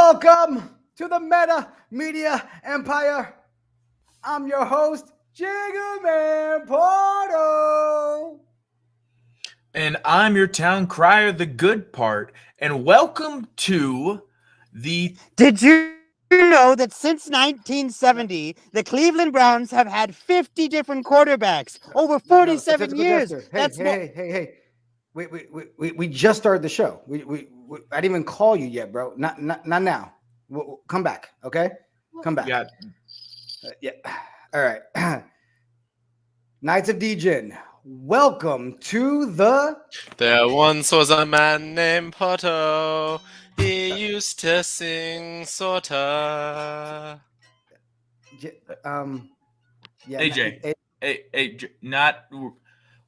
Welcome to the Meta Media Empire. I'm your host, JiggaManPorto. And I'm your town crier, the good part. And welcome to the... Did you know that since 1970, the Cleveland Browns have had 50 different quarterbacks over 47 years? Hey. We just started the show. I didn't even call you yet, bro. Not now. Come back, okay? Come back. Yeah. All right. Knights of Degen, welcome to the... There once was a man named Porto. He used to sing sorta. Yeah. AJ.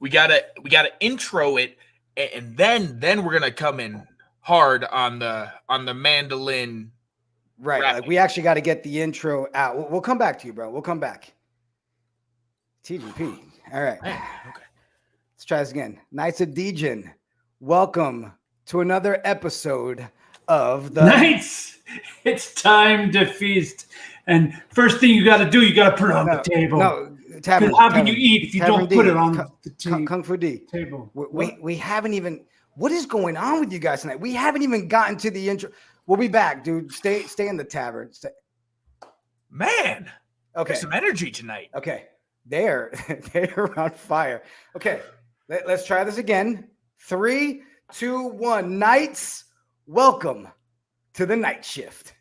We gotta intro it, and then we're gonna come in hard on the mandolin. Right. rapping. Like we actually got to get the intro out. We'll come back to you, bro. We'll come back. TGP. All right. Okay. Let's try this again. Knights of Degen, welcome to another episode of the Knights. It's time to feast. And first thing you got to do, you got to put it on the table. No, tavern. How can you eat if you don't put it on the Kung Fu D. table? We haven't even. What is going on with you guys tonight? We haven't even gotten to the intro. We'll be back, dude. Stay in the tavern. Man, Okay. there's some energy tonight. Okay. They're on fire. Okay. Let's try this again. 3, 2, 1. Knights, welcome to the night shift.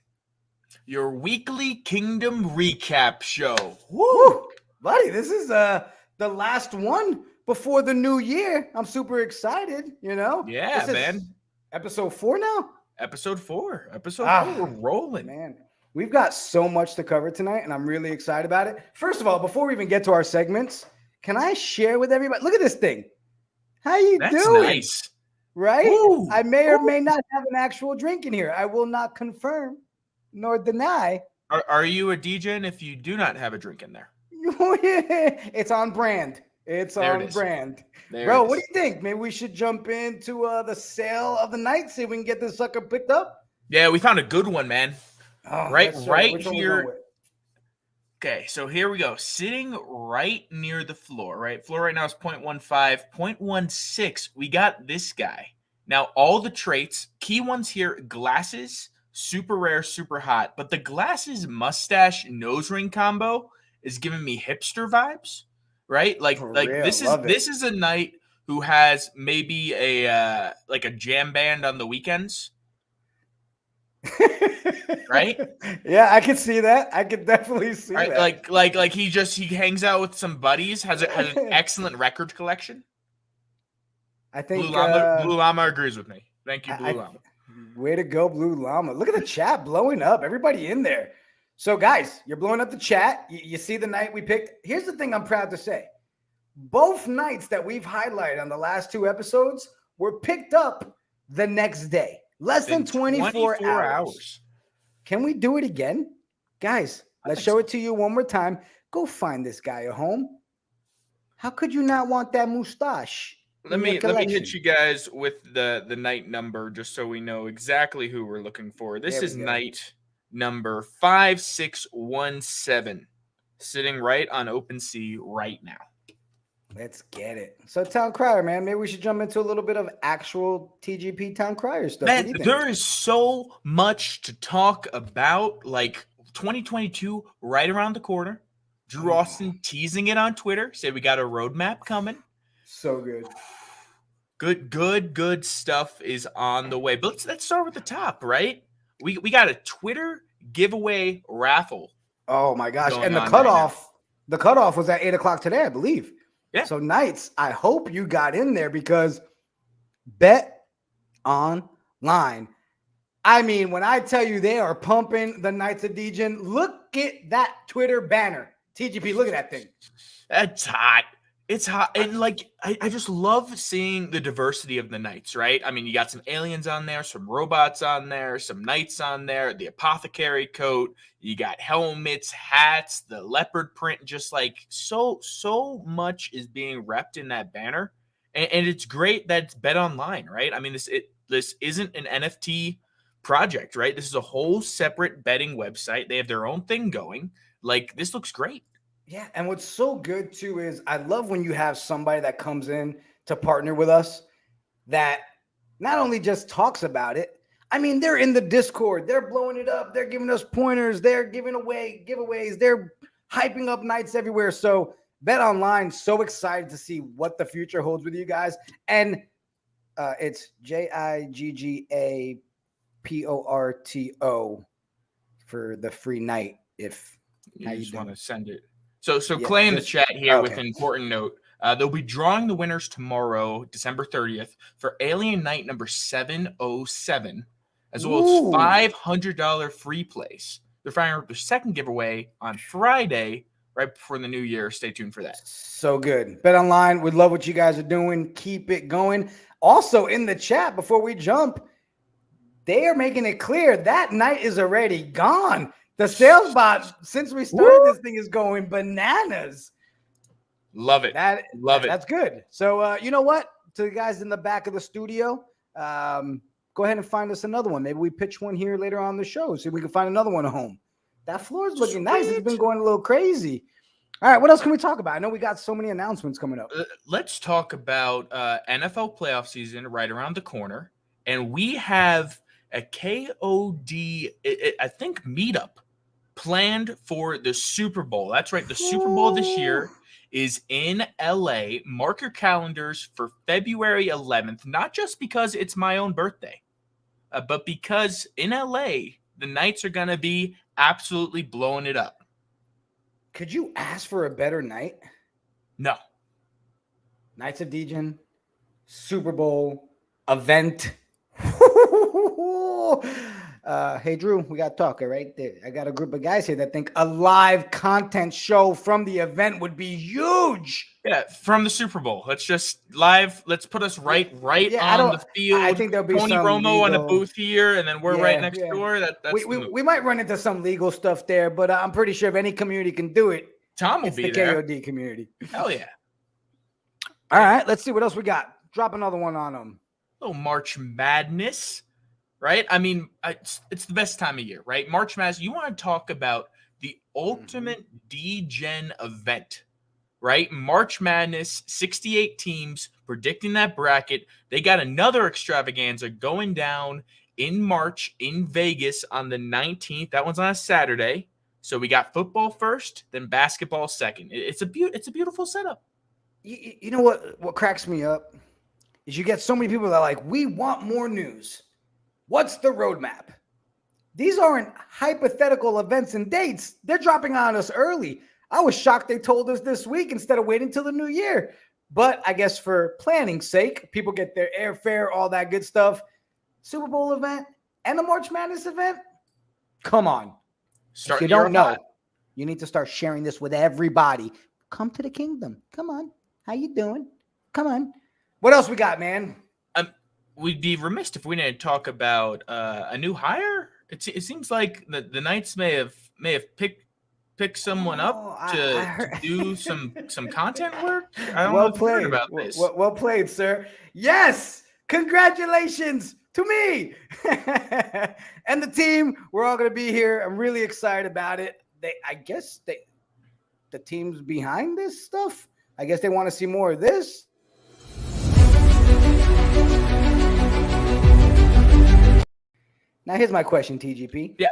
Your weekly Kingdom recap show. Woo! Buddy, this is the last one before the new year. I'm super excited, Yeah, This is man. Episode 4 now? Episode 4. We're rolling. Man, we've got so much to cover tonight, and I'm really excited about it. First of all, before we even get to our segments, can I share with everybody? Look at this thing. How you That's doing? nice. Right? Ooh. I may or may not have an actual drink in here. I will not confirm nor deny. Are you a DJ if you do not have a drink in there? It's on brand. It's There on it is. brand. There Bro, it what is. do you think? Maybe we should jump into the sale of the night, see if we can get this sucker picked up. Yeah, we found a good one, man. Oh, Right yes, sir. Which one we here. going with? Okay, so here we go. Sitting right near the floor, right? Floor right now is 0.15, 0.16. We got this guy. Now, all the traits, key ones here, glasses, super rare, super hot. But the glasses, mustache, nose ring combo is giving me hipster vibes, right? Like For real, this love it. is a knight who has maybe a like a jam band on the weekends. Right? Yeah, I can see that. I can definitely see Right, that. like he hangs out with some buddies, has an excellent record collection. I think Blue Llama agrees with me. Thank you, Blue I- Llama. way to go, Blue Llama. Look at the chat blowing up. Everybody in there. So, guys, you're blowing up the chat. You see the night we picked. Here's the thing I'm proud to say. Both nights that we've highlighted on the last 2 episodes were picked up the next day. Less than In 24 hours. Can we do it again? Guys, let's show it to you one more time. Go find this guy a home. How could you not want that mustache? Let me hit you guys with the night number just so we know exactly who we're looking for. This There we is go. night number 5617, sitting right on OpenSea right now. Let's get it. So, Town Crier, man, maybe we should jump into a little bit of actual TGP Town Crier stuff. What do Man, you think? there is so much to talk about. Like 2022 right around the corner. Drew Austin teasing it on Twitter. Said we got a roadmap coming. So good. Good stuff is on the way. But let's start with the top, right? We got a Twitter giveaway raffle. Oh my gosh. Going And the on right cutoff was at 8:00 today, I believe. Yeah. So Knights, I hope you got in there because bet online. I mean, when I tell you they are pumping the Knights of Degen, look at that Twitter banner. TGP, look at that thing. That's hot. It's hot. And like, I just love seeing the diversity of the knights, right? I mean, you got some aliens on there, some robots on there, some knights on there, the apothecary coat, you got helmets, hats, the leopard print, just like so much is being repped in that banner. And it's great that it's bet online, right? I mean, this isn't an NFT project, right? This is a whole separate betting website. They have their own thing going. Like, this looks great. Yeah, and what's so good too is I love when you have somebody that comes in to partner with us that not only just talks about it. I mean, they're in the Discord, they're blowing it up, they're giving us pointers, they're giving away giveaways, they're hyping up nights everywhere. So Bet Online, so excited to see what the future holds with you guys. And it's JiggaManPorto for the free night. If you just want to send it. So Clay in the chat here with an important note. They'll be drawing the winners tomorrow, December 30th, for Alien Night number 707, as well as $500 free plays. They're firing up their second giveaway on Friday, right before the new year. Stay tuned for that. So good. Bet Online, we love what you guys are doing. Keep it going. Also, in the chat, before we jump, they are making it clear that night is already gone. The sales bot, since we started this thing, is going bananas. Love it. Love it. That's good. So, you know what? To the guys in the back of the studio, go ahead and find us another one. Maybe we pitch one here later on the show. See if we can find another one at home. That floor is looking nice. It's been going a little crazy. All right, what else can we talk about? I know we got so many announcements coming up. Let's talk about NFL playoff season right around the corner. And we have a KOD, I think, meetup planned for the Super Bowl. That's right. The Super Bowl this year is in LA. Mark your calendars for February 11th, not just because it's my own birthday, but because in LA, the Knights are going to be absolutely blowing it up. Could you ask for a better night? No. Knights of Degen, Super Bowl event. Hey, Drew, we got to talk, all right? I got a group of guys here that think a live content show from the event would be huge. Yeah, from the Super Bowl. Let's just let's put us right on the field. I think there'll be Tony some Romo on legal... a booth here, and then we're right next door. We might run into some legal stuff there, but I'm pretty sure if any community can do it, Tom will be there. KOD community. Hell yeah. All right, let's see what else we got. Drop another one on them. Little March Madness, right? I mean, it's the best time of year, right? March Madness. You want to talk about the ultimate Degen event, right? March Madness, 68 teams predicting that bracket. They got another extravaganza going down in March in Vegas on the 19th. That one's on a Saturday. So we got football first, then basketball second. It's a beautiful setup. You know what cracks me up is you get so many people that are like, we want more news. What's the roadmap? These aren't hypothetical events and dates. They're dropping on us early. I was shocked they told us this week instead of waiting till the new year. But I guess for planning's sake, people get their airfare, all that good stuff. Super Bowl event and the March Madness event? Come on. If you don't know, you need to start sharing this with everybody. Come to the kingdom. Come on. How you doing? Come on. What else we got, man? We'd be remiss if we didn't talk about a new hire. It seems like the Knights may have picked someone up to do some content work. I don't know if you heard about this. Well played, sir. Yes, congratulations to me and the team. We're all going to be here. I'm really excited about it. I guess the team's behind this stuff. I guess they want to see more of this. Now, here's my question, TGP. Yeah.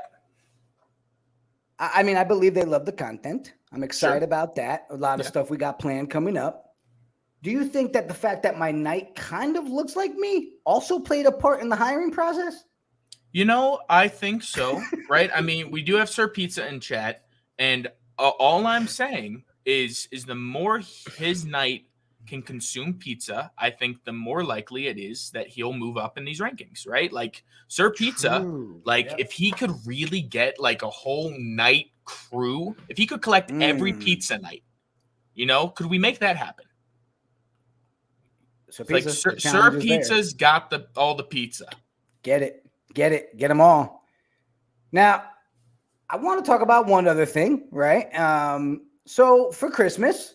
I mean, I believe they love the content. I'm excited about that. A lot of stuff we got planned coming up. Do you think that the fact that my knight kind of looks like me also played a part in the hiring process? You know, I think so, right? I mean, we do have Sir Pizza in chat, and all I'm saying is the more his knight can consume pizza, I think the more likely it is that he'll move up in these rankings, right? Like Sir Pizza, if he could really get like a whole night crew, if he could collect every pizza night, could we make that happen? Sir Pizza's got all the pizza. Get them all. Now, I want to talk about one other thing, right? So for Christmas,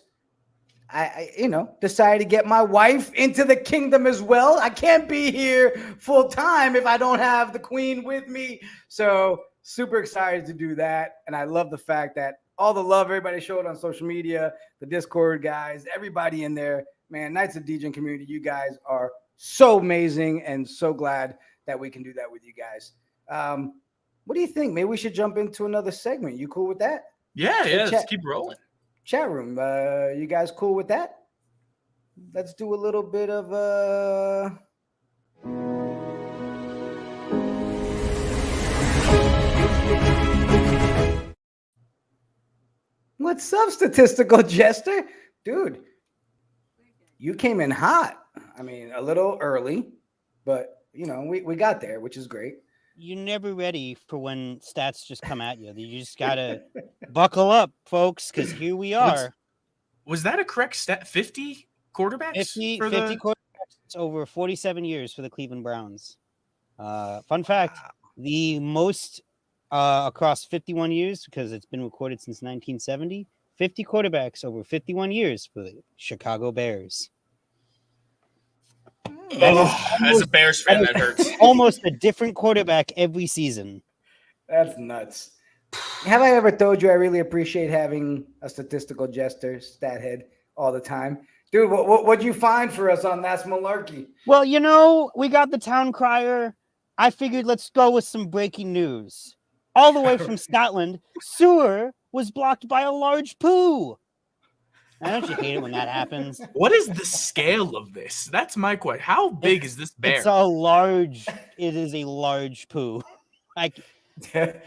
decided to get my wife into the kingdom as well. I can't be here full time if I don't have the queen with me. So super excited to do that. And I love the fact that all the love everybody showed on social media, the Discord guys, everybody in there, man, Knights of Degen community, you guys are so amazing and so glad that we can do that with you guys. What do you think? Maybe we should jump into another segment. You cool with that? Yeah, let's keep rolling. Chat room, you guys cool with that? Let's do a little bit of what's up, statistical jester? Dude, you came in hot. I mean, a little early, but we got there, which is great. You're never ready for when stats just come at you. You just gotta buckle up, folks, because here we are. Was that a correct stat? 50 quarterbacks? 50 quarterbacks over 47 years for the Cleveland Browns. Fun fact, the most across 51 years, because it's been recorded since 1970, 50 quarterbacks over 51 years for the Chicago Bears. As a Bears fan, that hurts. Almost a different quarterback every season. That's nuts. Have I ever told you I really appreciate having a statistical jester, stat head, all the time? Dude, what'd you find for us on That's Malarkey? Well, we got the town crier. I figured let's go with some breaking news. All the way from Scotland, sewer was blocked by a large poo. Now, don't you hate it when that happens? What is the scale of this? That's my question. How big is this bear? It is a large poo. Good.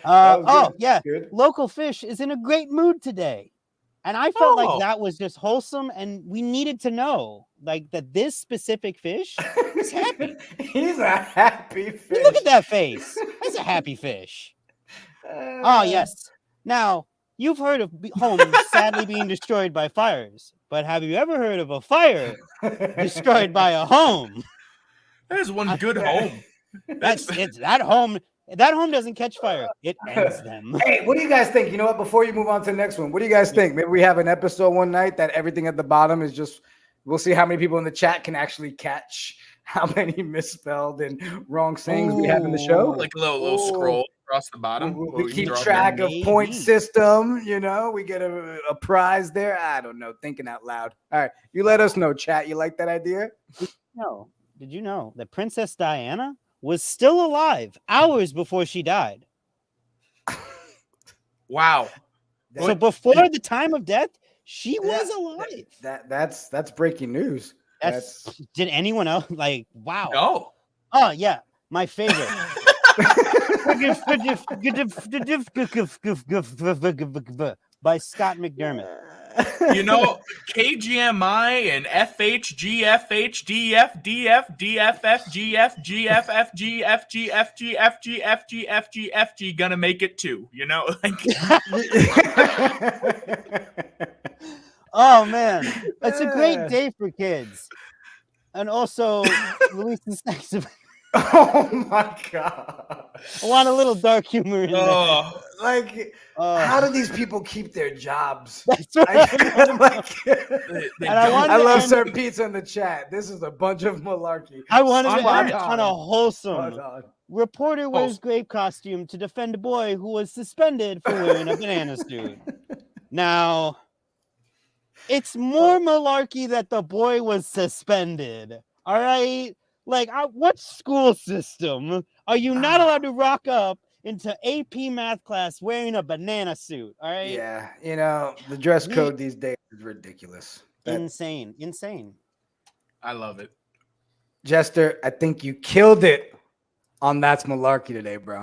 Local fish is in a great mood today. And I felt like that was just wholesome, and we needed to know that this specific fish is happy. He's a happy fish. Look at that face. That's a happy fish. Yes. Now, you've heard of homes sadly being destroyed by fires, but have you ever heard of a fire destroyed by a home? That is one good home. It's that home. That home doesn't catch fire. It ends them. Hey, what do you guys think? You know what? Before you move on to the next one, what do you guys think? Maybe we have an episode one night that everything at the bottom is just, we'll see how many people in the chat can actually catch how many misspelled and wrong sayings we have in the show. Like a little scroll across the bottom. We keep track of point system, we get a prize there. I don't know, thinking out loud. All right, you let us know, chat. You like that idea? No. Did you know that Princess Diana was still alive hours before she died? Wow. So before the time of death, she was alive. That's breaking news. Did anyone else wow? No. Oh yeah, my favorite. By Scott McDermott. KGMI and FHGFHDF, gonna make it too, Oh man, it's a great day for kids, and also releasing sex. Oh my god! I want a little dark humor in there. How do these people keep their jobs? That's right. I love Sir Pizza in the chat. This is a bunch of malarkey. I want to on a wholesome. Reporter wears Wholesome. grape costume to defend a boy who was suspended for wearing a banana suit. Now, it's more malarkey that the boy was suspended. All right? What school system are you not allowed to rock up into AP math class wearing a banana suit? All right. Yeah. The dress code these days is ridiculous. Insane. I love it. Jester, I think you killed it on That's Malarkey today, bro.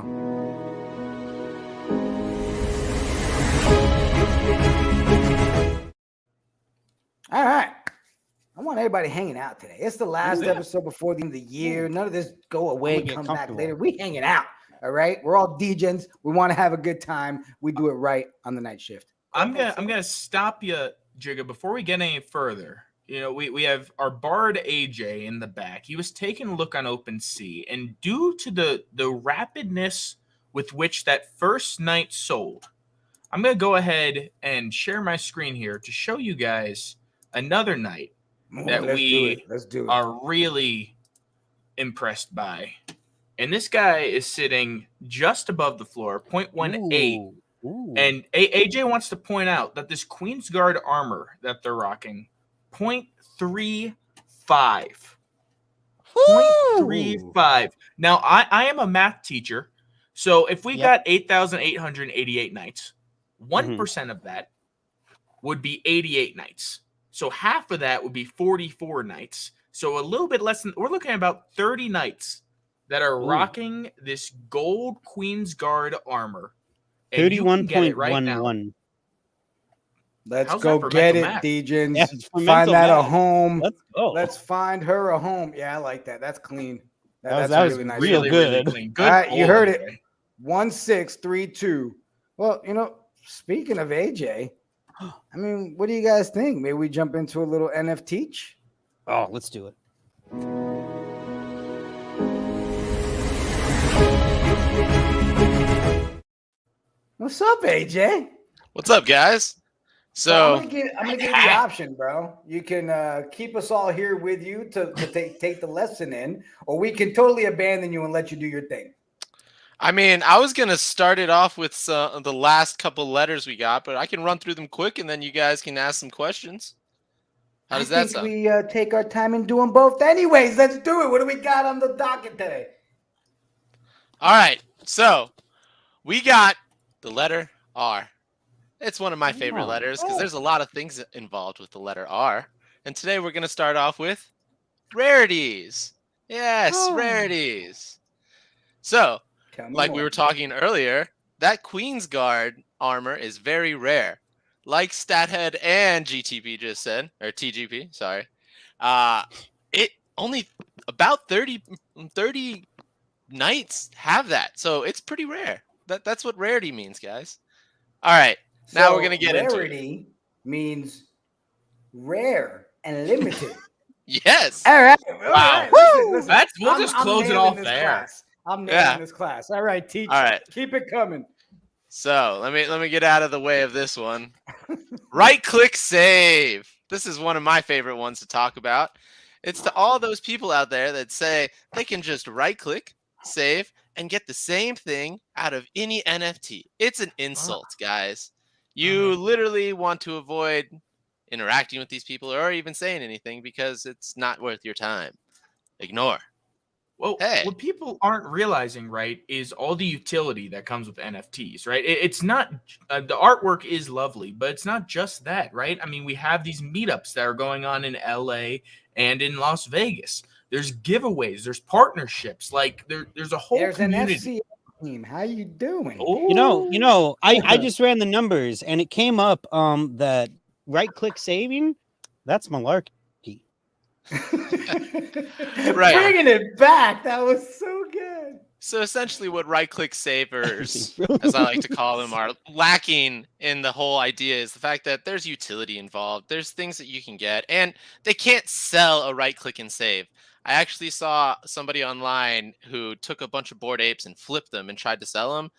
All right. I want everybody hanging out today. It's the last episode before the end of the year. None of this go away and come back later. We hanging out. All right. We're all Degens. We want to have a good time. We do it right on the night shift. I'm gonna stop you, Jigga, before we get any further. We have our bard AJ in the back. He was taking a look on OpenSea, and due to the rapidness with which that first night sold, I'm gonna go ahead and share my screen here to show you guys another knight Ooh, that let's do we it. Let's do it. are really impressed by. And this guy is sitting just above the floor, 0.18. Ooh. And AJ wants to point out that this Queen's Guard armor that they're rocking, 0.35. 0.35. Now, I am a math teacher. So if we got 8,888 knights, 1% of that would be 88 knights. So half of that would be 44 knights. So a little bit less than, we're looking at about 30 knights that are rocking this gold Queen's Guard armor. And you can get it right now. 31.11. Let's How's go that for get mental it, math? Degens. Yeah, it's for Find mental that a math. home. Let's go. Let's find her a home. Yeah, I like that. That's clean. That That's was really nice. real Really, good. really clean. Good. All right, you heard AJ. it. 1632. Well, speaking of AJ, I mean, what do you guys think? Maybe we jump into a little NFT? Oh, let's do it. What's up, AJ? What's up, guys? So So I'm gonna give you the option, bro. You can keep us all here with you to take the lesson in, or we can totally abandon you and let you do your thing. I mean, I was gonna start it off with the last couple letters we got, but I can run through them quick, and then you guys can ask some questions. How does that sound? We take our time and do them both anyways. Let's do it. What do we got on the docket today? All right, so we got the letter R. It's one of my favorite letters because there's a lot of things involved with the letter R. And today we're going to start off with rarities. Yes, rarities. So, like we were talking earlier, that Queen's Guard armor is very rare. Like Stathead and GTP just said, or TGP, sorry. It only about 30 knights have that. So it's pretty rare. That's what rarity means, guys. All right. Now we're going to get into it. Rarity means rare and limited. Yes. All right. Wow. Listen. We'll just close it off there. I'm nailing this class. All right, teacher. All right. Keep it coming. So let me get out of the way of this one. Right-click save. This is one of my favorite ones to talk about. It's to all those people out there that say they can just right-click, save, and get the same thing out of any NFT. It's an insult, guys. You literally want to avoid interacting with these people or even saying anything because it's not worth your time. Ignore. Well, Hey. what people aren't realizing, right, is all the utility that comes with NFTs, right? It's not the artwork is lovely, but it's not just that, right? I mean, we have these meetups that are going on in LA and in Las Vegas. There's giveaways, there's partnerships, like there's a whole community. An FCA team. How you doing? I just ran the numbers and it came up that right-click saving, that's malarkey. Right. Bringing it back. That was so good. So essentially what right-click savers, as I like to call them, are lacking in the whole idea is the fact that there's utility involved. There's things that you can get, and they can't sell a right-click and save. I actually saw somebody online who took a bunch of Bored Apes and flipped them and tried to sell them.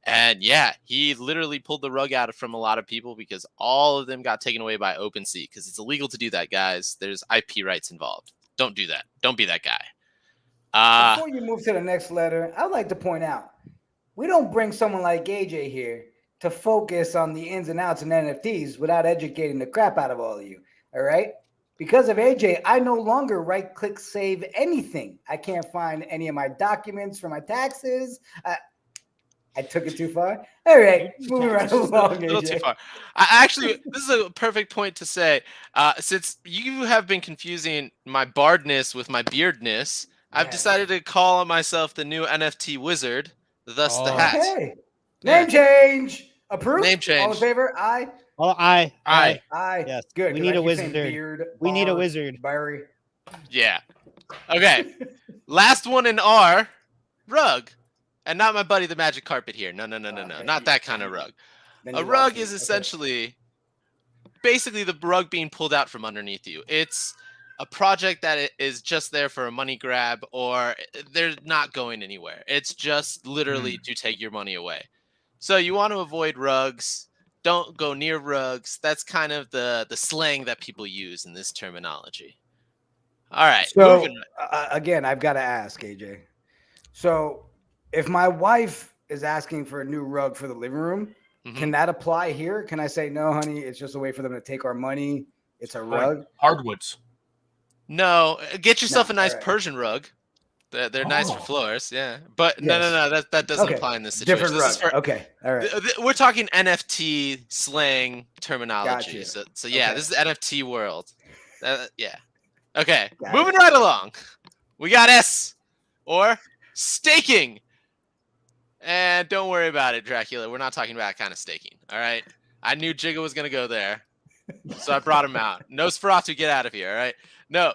And yeah, he literally pulled the rug out from a lot of people because all of them got taken away by OpenSea because it's illegal to do that, guys. There's IP rights involved. Don't do that. Don't be that guy. Before you move to the next letter, I'd like to point out, we don't bring someone like AJ here to focus on the ins and outs in NFTs without educating the crap out of all of you. All right? Because of AJ, I no longer right-click save anything. I can't find any of my documents for my taxes. I took it too far. All right, moving right along. A little too far. Actually, this is a perfect point to say. Since you have been confusing my bardness with my beardness, I've decided to call myself the new NFT wizard, thus the hat. Okay. Name change. Approved? Name change. All in favor? Aye. Oh, aye. Yes. Good. We need a wizard. We need a wizard. Barry. Yeah. Okay. Last one in R, rug. And not my buddy the magic carpet here. No. Not that kind of rug. A rug is essentially basically the rug being pulled out from underneath you. It's a project that is just there for a money grab, or they're not going anywhere. It's just literally to take your money away. So you want to avoid rugs. don't go near rugs. That's kind of the slang that people use in this terminology. All right. So moving. again, I've got to ask AJ. So if my wife is asking for a new rug for the living room, can that apply here? Can I say, no, honey, it's just a way for them to take our money? It's a rug. Hardwoods. No, get yourself a nice all right. Persian rug. They're nice for floors, yeah. But Yes. no, that doesn't Okay. apply in this situation. Different This is rug. for, Okay. All right. we're talking NFT slang terminology. Gotcha. So yeah, Okay. this is the NFT world. Yeah. Okay. Got Moving right along. We got S or staking. And don't worry about it, Dracula. We're not talking about that kind of staking. All right. I knew Jigga was gonna go there. So I brought him out. Nosferatu, get out of here. All right. No.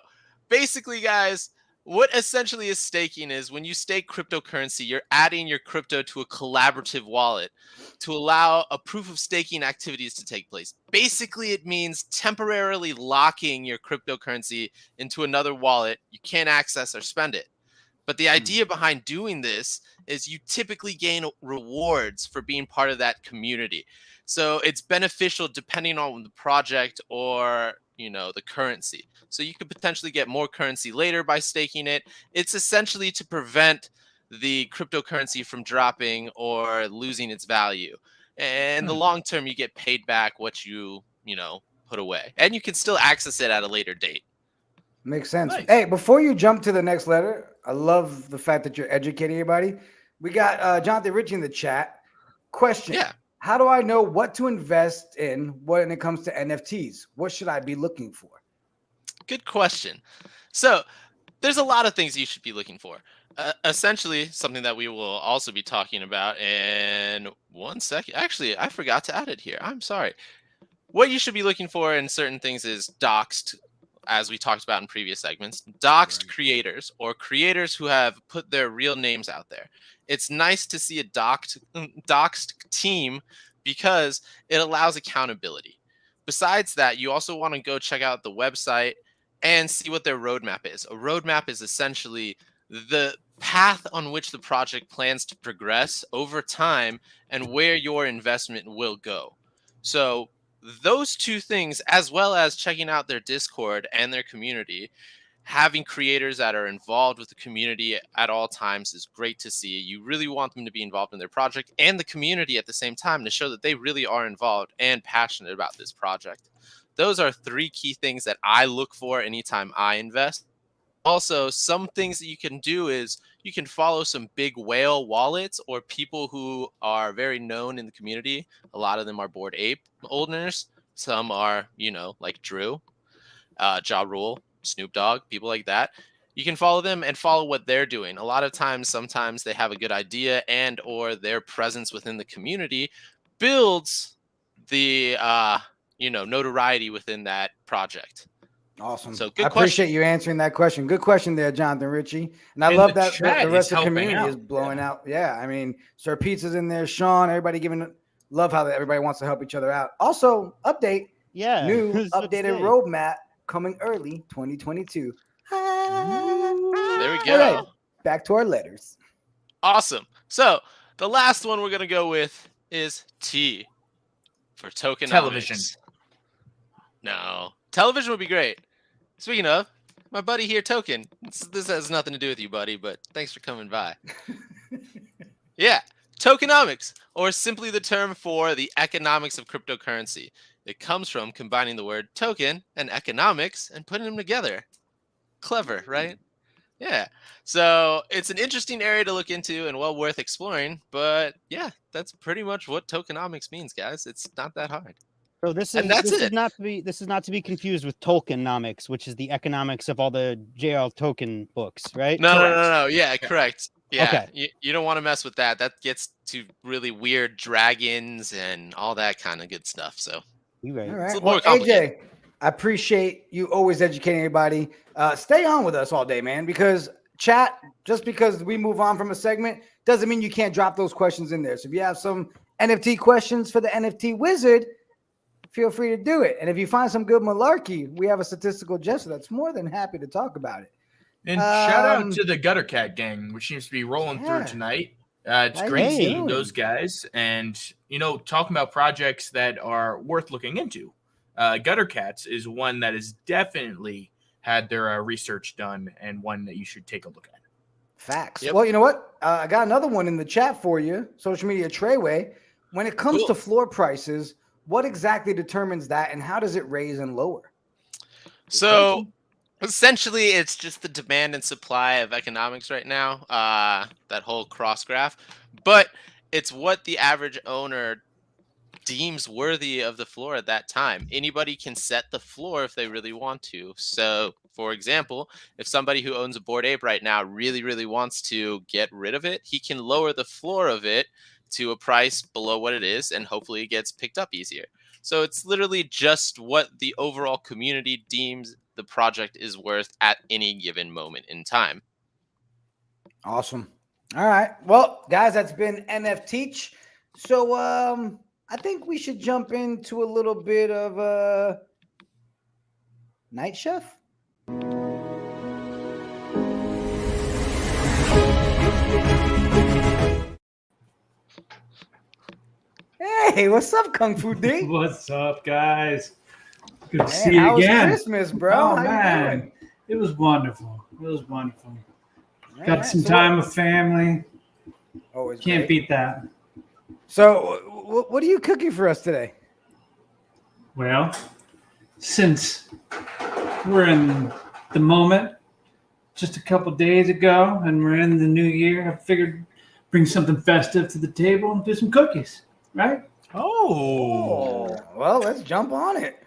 Basically, guys, what essentially is staking is when you stake cryptocurrency, you're adding your crypto to a collaborative wallet to allow a proof of staking activities to take place. Basically, it means temporarily locking your cryptocurrency into another wallet. You can't access or spend it. But the idea behind doing this is you typically gain rewards for being part of that community. So it's beneficial depending on the project or, the currency. So you could potentially get more currency later by staking it. It's essentially to prevent the cryptocurrency from dropping or losing its value. And in the long term, you get paid back what you put away. And you can still access it at a later date. Makes sense. Nice. Hey, before you jump to the next letter, I love the fact that you're educating everybody. We got Jonathan Ritchie in the chat. Question. Yeah. How do I know what to invest in when it comes to NFTs? What should I be looking for? Good question. So there's a lot of things you should be looking for. Essentially, something that we will also be talking about in 1 second. Actually, I forgot to add it here. I'm sorry. What you should be looking for in certain things is doxed, as we talked about in previous segments, doxed creators or creators who have put their real names out there. It's nice to see a doxed team because it allows accountability. Besides that, you also want to go check out the website and see what their roadmap is. A roadmap is essentially the path on which the project plans to progress over time and where your investment will go. So those two things, as well as checking out their Discord and their community, having creators that are involved with the community at all times is great to see. You really want them to be involved in their project and the community at the same time to show that they really are involved and passionate about this project. Those are 3 key things that I look for anytime I invest. Also, some things that you can do is you can follow some big whale wallets or people who are very known in the community. A lot of them are Bored Ape owners. Some are, like Drew, Ja Rule, Snoop Dogg, people like that. You can follow them and follow what they're doing. A lot of times, sometimes they have a good idea and or their presence within the community builds the, notoriety within that project. Awesome. So good I appreciate question. you answering that question. Good question there, Jonathan Ritchie. And I And love the that chat the rest is of the helping community out. is blowing out. Yeah, I mean, Sir Pizza's in there, Sean, everybody love how everybody wants to help each other out. Also, update, Yeah. new what's updated today? roadmap coming early 2022. There we All go. right, back to our letters. Awesome. So the last one we're going to go with is T for tokenomics. Television. No. Television would be great. Speaking of, my buddy here, Token. This has nothing to do with you, buddy, but thanks for coming by. Yeah. Tokenomics, or simply the term for the economics of cryptocurrency. It comes from combining the word token and economics and putting them together. Clever, right? Yeah. So it's an interesting area to look into and well worth exploring. But yeah, that's pretty much what tokenomics means, guys. It's not that hard. So this And is that's this it. is not to be confused with Tolkienomics, which is the economics of all the J.R. Tolkien books, right? No. Yeah, correct. Yeah. Okay. You don't want to mess with that. That gets to really weird dragons and all that kind of good stuff. So You're right. All It's a right. little more Well, complicated. AJ, I appreciate you always educating everybody. Stay on with us all day, man, because chat, just because we move on from a segment doesn't mean you can't drop those questions in there. So if you have some NFT questions for the NFT wizard, feel free to do it. And if you find some good malarkey, we have a statistical jester that's more than happy to talk about it. And shout out to the Gutter Cat gang, which seems to be rolling Yeah. through tonight. It's great Hey. seeing those guys, and talking about projects that are worth looking into. Gutter Cats is one that has definitely had their research done, and one that you should take a look at. Facts. Yep. Well, you know what? I got another one in the chat for you. Social media Treyway. When it comes Cool. to floor prices, what exactly determines that, and how does it raise and lower? So essentially, it's just the demand and supply of economics right now. That whole cross graph, but it's what the average owner deems worthy of the floor at that time. Anybody can set the floor if they really want to. So, for example, if somebody who owns a Bored Ape right now really, really wants to get rid of it, he can lower the floor of it to a price below what it is, and hopefully it gets picked up easier. So it's literally just what the overall community deems the project is worth at any given moment in time. Awesome. All right. Well, guys, that's been NFT. So I think we should jump into a little bit of Night Chef. Hey, what's up, Kung Fu D? What's up, guys? Good to Man, see you how was again. Christmas, bro? Oh How you man, doing? it was wonderful. It was wonderful. All Got right, some so time with family. Always Can't great. beat that. So, what are you cooking for us today? Well, since we're in the moment, just a couple days ago, and we're in the new year, I figured bring something festive to the table and do some cookies, right? Oh, Well, let's jump on it.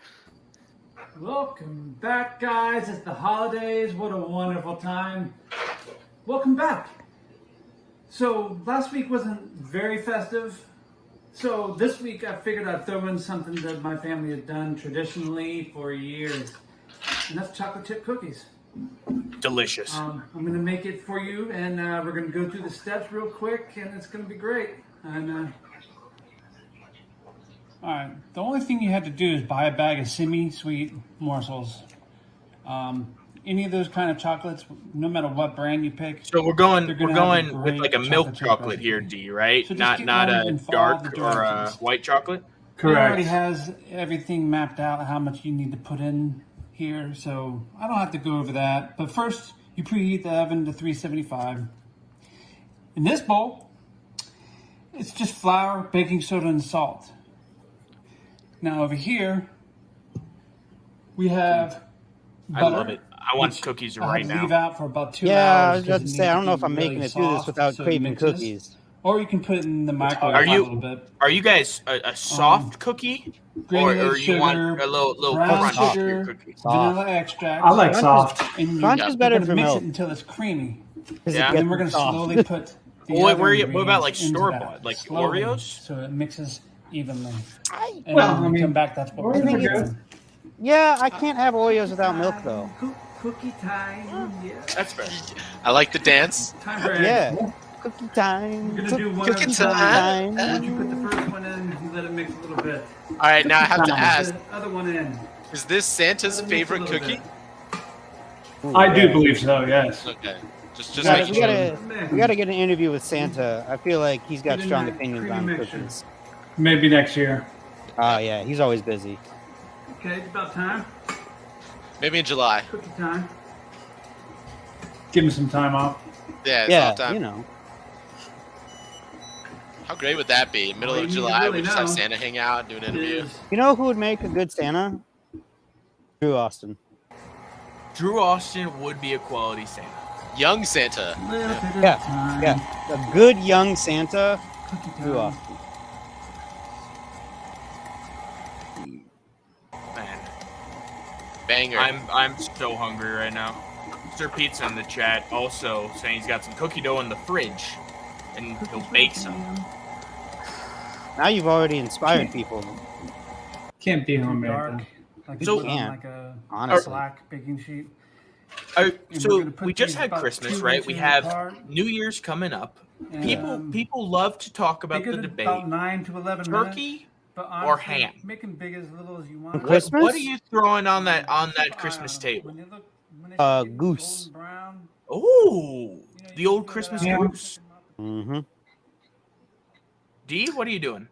Welcome back, guys. It's the holidays. What a wonderful time. Welcome back. So last week wasn't very festive. So this week I figured I'd throw in something that my family had done traditionally for years. And that's chocolate chip cookies. delicious. I'm going to make it for you, and we're going to go through the steps real quick, and it's going to be great. And all right, the only thing you have to do is buy a bag of semi-sweet morsels. Any of those kind of chocolates, no matter what brand you pick. So we're going They're gonna have a with like a great milk chocolate chip chocolate here, recipe. D, right? So just Not get not one a and follow the dark or a directions. white chocolate. It already has everything mapped out, how much you need to put in here, so I don't have to go over that. But first, you preheat the oven to 375. In this bowl, it's just flour, baking soda, and salt. Now over here, we have I butter, love it. I want which cookies I right had to now. leave out for about 2 Yeah, I hours. was about 'cause to it say, I needs don't know to if I'm be making really it through this soft without so it craving mixes. cookies. Or you can put it in the microwave Are for a you- little bit. Are you guys a soft cookie, or Granulated you want sugar, a little brown crunch to your sugar, cookie? vanilla extract. I like Crunch is- soft. And Crunch Yeah. is you're better gonna for mix milk it until it's creamy. because Yeah. it And gets then we're gonna soft. slowly put the What other about like ingredients into store that, bought, like slowly, Oreos? so it mixes evenly. And Well, then I mean, come back. That's what Oreos we're are gonna good. do. Yeah, I can't have Oreos without milk though. Cookie time. Yeah. That's fair. I like the dance. Time for eggs. Yeah, cookie time. We're gonna do one Cookie at a time. Once you put the first one in, you let it mix a little bit. All right, now I have to Put ask: the other one in. is this Santa's Let it mix a favorite little cookie? bit. Ooh, I do yeah. believe so, yes. Okay, just We gotta, making we, sure. gotta, we gotta get an interview with Santa. I feel like he's got Get in strong that opinions creamy on mixture. cookies. Maybe next year. Oh yeah, he's always busy. Okay, it's about time. Maybe in July. Cookie time. Give him some time off. Yeah, it's Yeah, off time. you know. How great would that be? Middle All of you need to July, really we just have know Santa hang out, do an interview. Is You know who would make a good Santa? Drew Austin. Drew Austin would be a quality Santa. Young Santa. a little bit of Yeah, time. yeah. A good young Santa, Cookie Drew time. Austin. Man, Banger. I'm so hungry right now. Mr. Pizza in the chat also saying he's got some cookie dough in the fridge, and he'll bake some. Now you've already inspired people. Can't be Too homemade. dark. though. Like So- you put on Yeah. like a Honestly. black baking sheet. And we're so gonna put we just these had about Christmas, 2 right? We inches have apart. New Year's coming up. And, People love to talk about bigger the than debate: about 9 to 11 minutes. turkey. But or honestly, ham? Make them big as little as you want. For What Christmas? are you throwing on that Keep an eye Christmas on 'em. table? When they look- when they Uh, get goose. golden brown, Oh, you know, the you old can Christmas peel it out, goose. Mm-hmm. D, what are you doing?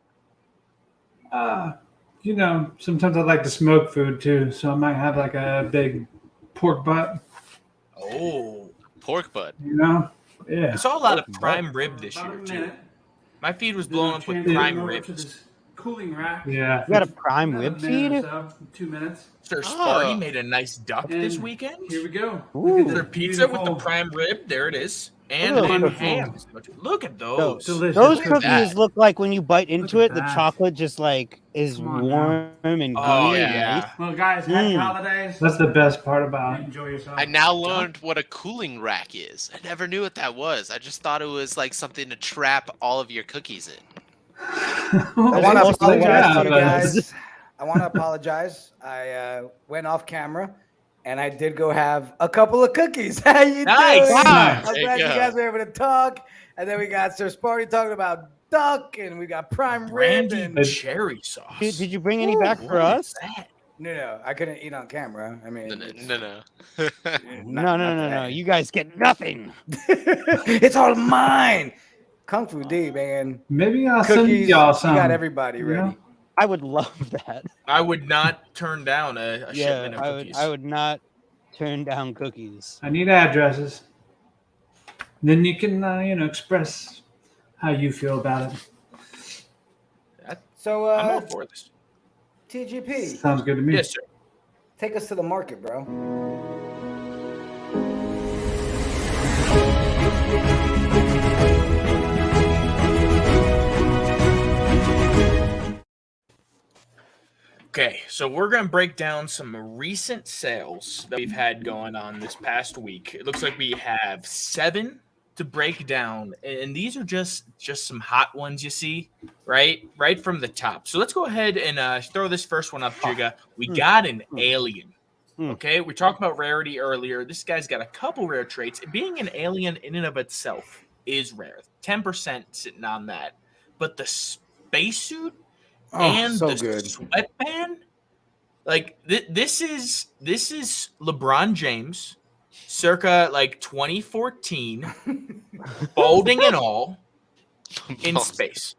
You know, sometimes I like to smoke food too, so I might have like a big pork butt. Oh, Pork butt. You know? I Yeah. saw a lot of prime rib this About year a too. minute. My feed was Then blowing I'll up with transfer prime them over to ribs. this cooling rack. Yeah. You got a prime About a rib minute feed? or so, 2 minutes. Sir Sparty Oh. made a nice duck And this weekend. here we go. Ooh. Look Their at pizza with the beautiful, prime rib. There it is. And Look at then those ham. Look at those. delicious. Those Look at cookies that. look like when you bite into at it, the that. chocolate just like is Come on warm and gooey Oh, and yeah. nice. Well, guys, happy Mm. holidays. That's the best part about it. Enjoy yourself. I now learned what a cooling rack is. I never knew what that was. I just thought it was like something to trap all of your cookies in. I There's want to also apologize to one you of guys. I want to apologize. I went off camera, and I did go have a couple of cookies. How you Nice. doing? Wow. I'm There you glad you go. guys were able to talk. And then we got Sir Sparty talking about duck, and we got prime rib. Brandy And cherry sauce. Did you bring any Ooh, back for what us? is that? no, I couldn't eat on camera. I mean, No. No. You guys get nothing. It's all mine. Kung Fu D, man. Maybe I'll send Cookies. y'all You some. got everybody you ready. know? I would love that. I would not turn down a shipment of cookies. I would not turn down cookies. I need addresses. Then you can, express how you feel about it. So, I'm all for this. TGP, Sounds good to me. Yes, sir. take us to the market, bro. Okay, so we're going to break down some recent sales that we've had going on this past week. It looks like we have 7 to break down, and these are just some hot ones you see, right from the top. So let's go ahead and throw this first one up, Jigga. We got an alien. Okay, we talked about rarity earlier. This guy's got a couple rare traits. Being an alien in and of itself is rare. 10% sitting on that. But the spacesuit and so the good. sweatband, like this is LeBron James, circa like 2014, balding and all, in space.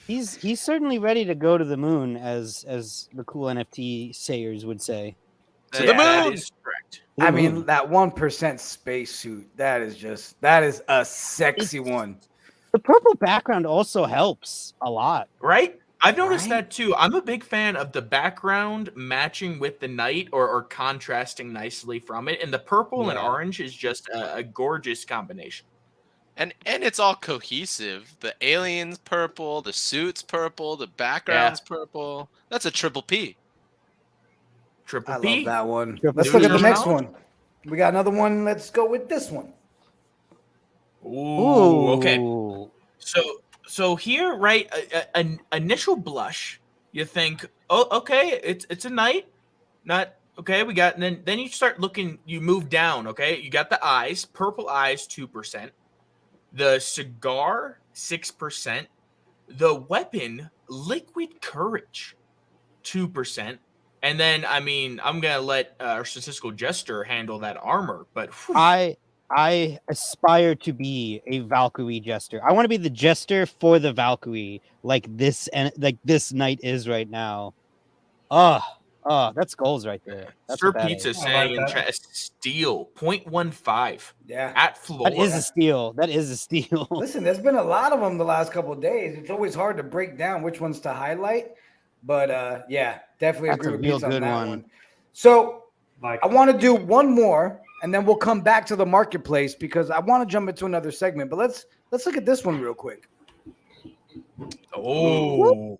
He's certainly ready to go to the moon, as the cool NFT sayers would say. To the That moon! is correct. To the I mean, moon. that 1% spacesuit, that is a sexy one. The purple background also helps a lot. Right? I've noticed Right? that too. I'm a big fan of the background matching with the night or contrasting nicely from it. And the purple and Yeah. orange is just a gorgeous combination. And it's all cohesive. The alien's purple, the suit's purple, the background's purple. That's a triple P. Triple I P. love that one. Triple Let's P. look at the next Terminology. one. We got another one. Let's go with this one. Ooh, okay. Ooh. So here, right, an initial blush, you think, oh, okay, it's a night, not okay. We got, and then you start looking, you move down, okay. You got the eyes, purple eyes, 2%, the cigar, 6%, the weapon, liquid courage, 2%, and then I mean, I'm gonna let our statistical jester handle that armor, but whew, I aspire to be a Valkyrie jester. I want to be the jester for the Valkyrie, like this knight is right now. That's goals right there. That's Sir what that Pizza is. I saying like in that. chat, steal 0.15 Yeah. at floor. That is a steal. That is a steal. Listen, there's been a lot of them the last couple of days. It's always hard to break down which ones to highlight. But yeah, definitely That's agree a with real Pizza on good that one. one. So Like, I want to do one more, and then we'll come back to the marketplace because I want to jump into another segment. But let's look at this one real quick. Oh,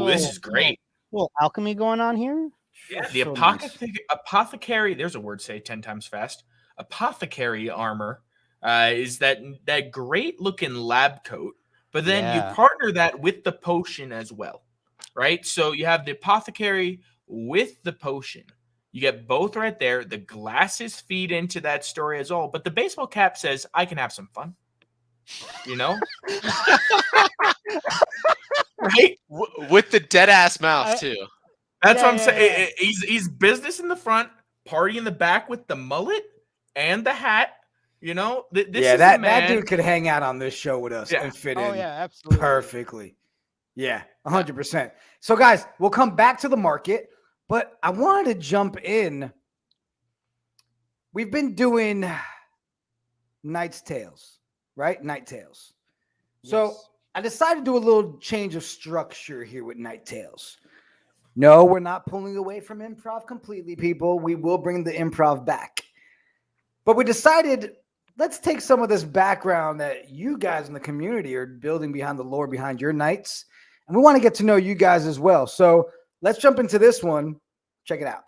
this is great. Little alchemy going on here. Yeah, the So nice. apothecary. There's a word, say 10 times fast. Apothecary armor is that great looking lab coat, but then Yeah. you partner that with the potion as well, right? So you have the apothecary with the potion. You get both right there. The glasses feed into that story as well, but the baseball cap says, "I can have some fun." You know, right? With the dead ass mouth, too. That's what I'm Yeah. saying. He's business in the front, party in the back with the mullet and the hat. You know, this Yeah, is a that man. dude could hang out on this show with us Yeah. and fit Oh in yeah, absolutely. perfectly. Yeah, 100%. So, guys, we'll come back to the market, but I wanted to jump in. We've been doing Knight's Tales, right? Night Tales. So Yes. I decided to do a little change of structure here with Night Tales. No, we're not pulling away from improv completely, people. We will bring the improv back. But we decided, let's take some of this background that you guys in the community are building behind the lore behind your nights. And we want to get to know you guys as well. So let's jump into this one. Check it out.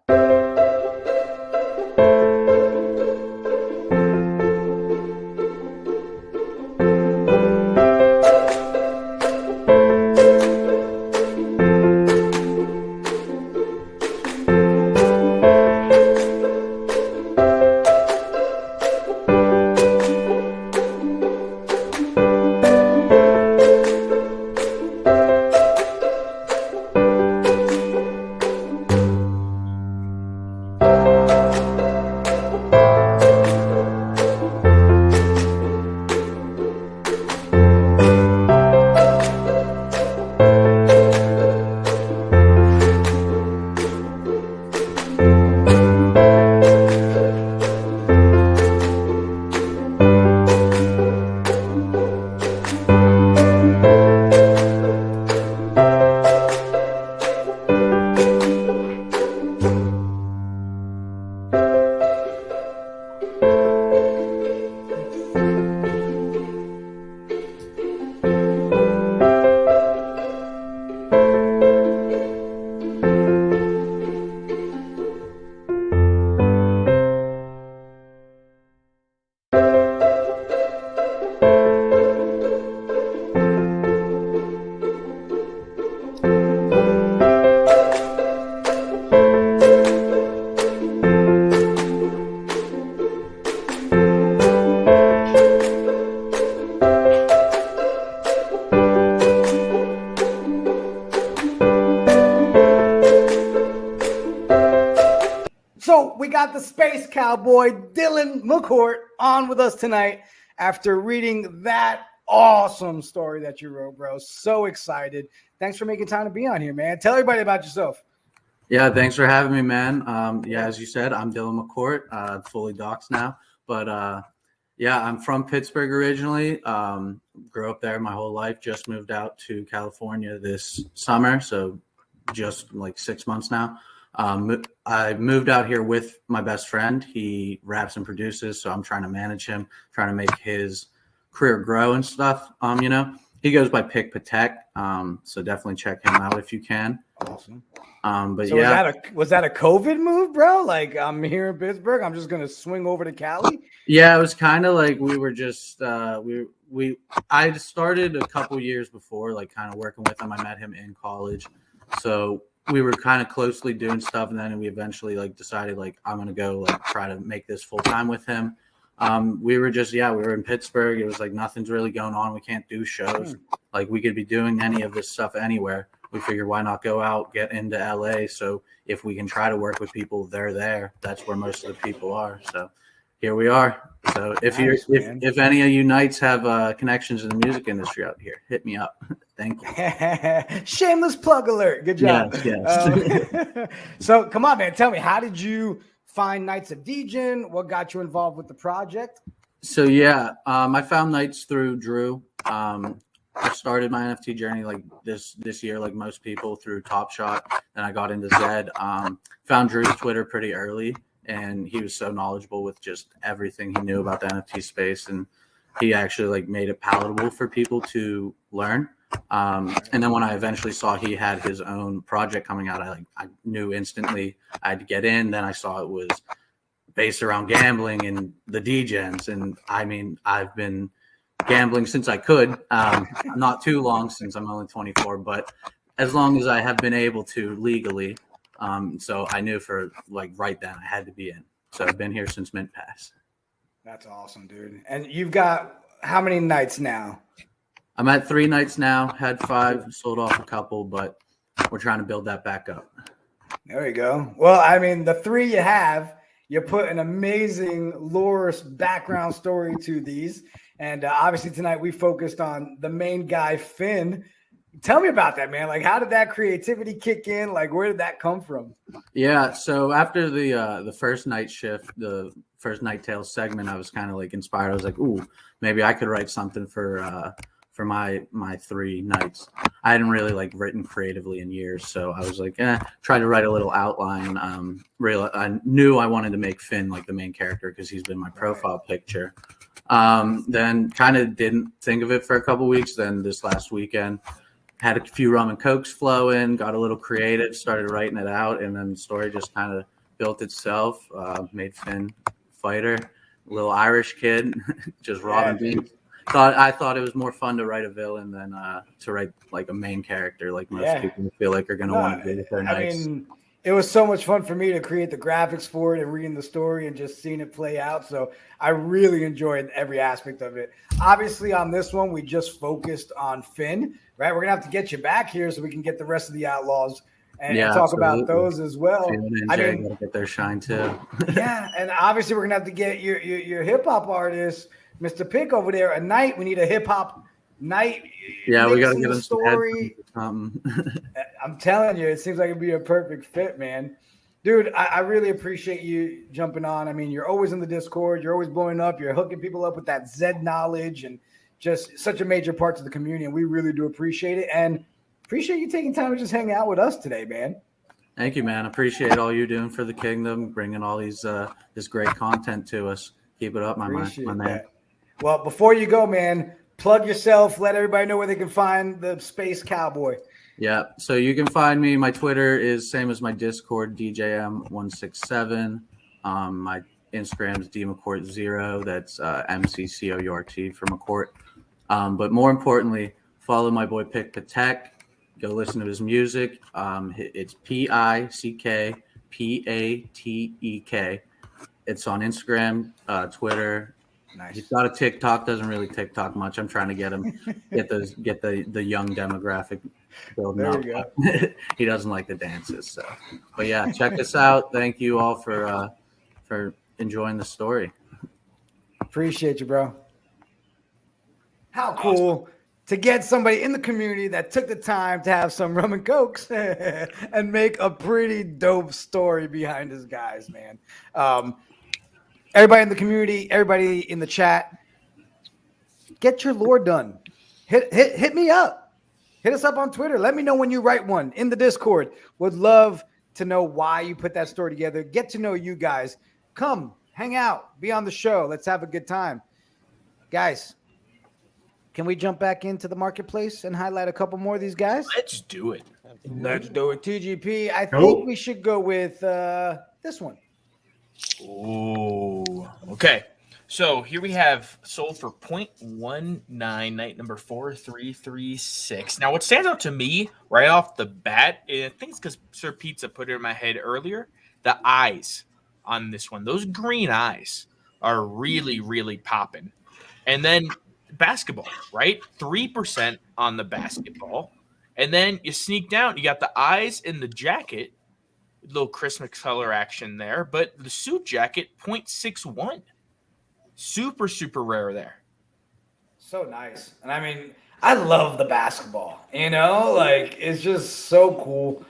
So we got the space cowboy, Dylan McCourt, on with us tonight after reading that awesome story that you wrote, bro. So excited. Thanks for making time to be on here, man. Tell everybody about yourself. Yeah, thanks for having me, man. Yeah, as you said, I'm Dylan McCourt, fully doxxed now. But yeah, I'm from Pittsburgh originally. Grew up there my whole life. Just moved out to California this summer, so just like 6 months now. I moved out here with my best friend. He raps and produces, so I'm trying to manage him, trying to make his career grow and stuff. You know, he goes by Pick Patek, so definitely check him out if you can. Awesome. But so yeah, was that a COVID move, bro? Like, I'm here in Pittsburgh, I'm just gonna swing over to Cali. yeah, it was kind of like we were just I started a couple years before, like kind of working with him. I met him in college, so we were kind of closely doing stuff, and then we eventually like decided like I'm gonna go like try to make this full time with him. We were in Pittsburgh. It was like nothing's really going on. We can't do shows. Like we could be doing any of this stuff anywhere. We figured why not go out, get into LA. So if we can try to work with people, they're there. That's where most of the people are. So here we are. So if if any of you Knights have connections in the music industry out here, hit me up. Thank you. Shameless plug alert. Good job. Yes. So come on, man. Tell me, how did you find Knights of Degen? What got you involved with the project? So yeah, I found Knights through Drew. I started my NFT journey like this year, like most people, through Top Shot. Then I got into Zed. Found Drew's Twitter pretty early, and he was so knowledgeable with just everything he knew about the NFT space, and he actually like made it palatable for people to learn. And then when I eventually saw he had his own project coming out, I knew instantly I had to get in. Then I saw it was based around gambling and the Degens, and I mean I've been gambling since I could. Not too long, since I'm only 24, but as long as I have been able to legally. So I knew for like right then I had to be in. So I've been here since Mint Pass. That's awesome, dude. And you've got how many nights now? I'm at 3 nights now. Had 5, sold off a couple, but we're trying to build that back up. There you go. Well, I mean, the 3 you have, You put an amazing lore background story to these. And obviously tonight we focused on the main guy, Finn. Tell me about that, man. Like, how did that creativity kick in? Like, where did that come from? Yeah, so after the first night shift, the first Night Tales segment, I was kind of like inspired. I was like, ooh, maybe I could write something for my 3 nights. I hadn't really like written creatively in years, so I was like, try to write a little outline. I knew I wanted to make Finn like the main character because he's been my profile picture. Then kind of didn't think of it for a couple weeks. Then this last weekend, had a few rum and cokes flowing, got a little creative, started writing it out, and then the story just kind of built itself. Made Finn fighter, little Irish kid, just robbing beans. I thought it was more fun to write a villain than to write like a main character, like most people feel like are going to want to do with their nights. I mean, it was so much fun for me to create the graphics for it and reading the story and just seeing it play out. So I really enjoyed every aspect of it. Obviously, on this one, we just focused on Finn, right? We're going to have to get you back here so we can get the rest of the Outlaws and talk about those as well. I mean, got to get their shine too. Yeah, and obviously we're going to have to get your hip-hop artist, Mr. Pick over there. A night, we need a hip-hop night. Yeah, we got to get a him story. I'm telling you, it seems like it'd be a perfect fit, man. Dude, I really appreciate you jumping on. I mean, you're always in the Discord. You're always blowing up. You're hooking people up with that Zed knowledge and just such a major part to the community. And we really do appreciate it. And appreciate you taking time to just hang out with us today, man. Thank you, man. Appreciate all you're doing for the kingdom, bringing all these this great content to us. Keep it up, my man. That. Well, before you go, man, plug yourself. Let everybody know where they can find the Space Cowboy. Yeah, so you can find me. My Twitter is same as my Discord, DJM167. My Instagram is DMcCourt0. That's MCCOURT for McCourt. But more importantly, follow my boy Pick Patek. Go listen to his music. It's PICKPATEK. It's on Instagram, Twitter. Nice. He's got a TikTok. Doesn't really TikTok much. I'm trying to get him get the young demographic building up. He doesn't like the dances. So, but yeah, check us out. Thank you all for enjoying the story. Appreciate you, bro. How cool to get somebody in the community that took the time to have some rum and cokes and make a pretty dope story behind his guys, man. Everybody in the community, everybody in the chat, get your lore done. Hit me up. Hit us up on Twitter. Let me know when you write one in the Discord. Would love to know why you put that story together. Get to know you guys. Come, hang out, be on the show. Let's have a good time. Guys, can we jump back into the marketplace and highlight a couple more of these guys? Let's do it. Let's do it. TGP, I think we should go with this one. Oh, okay. So here we have sold for 0.19, night number 4336. Now, what stands out to me right off the bat, I think it's because Sir Pizza put it in my head earlier, the eyes on this one. Those green eyes are really, really popping. And then basketball, right? 3% on the basketball. And then you sneak down, you got the eyes in the jacket. Little Christmas color action there, but the suit jacket 0.61, super rare there. So nice. And I mean, I love the basketball, like it's just so cool.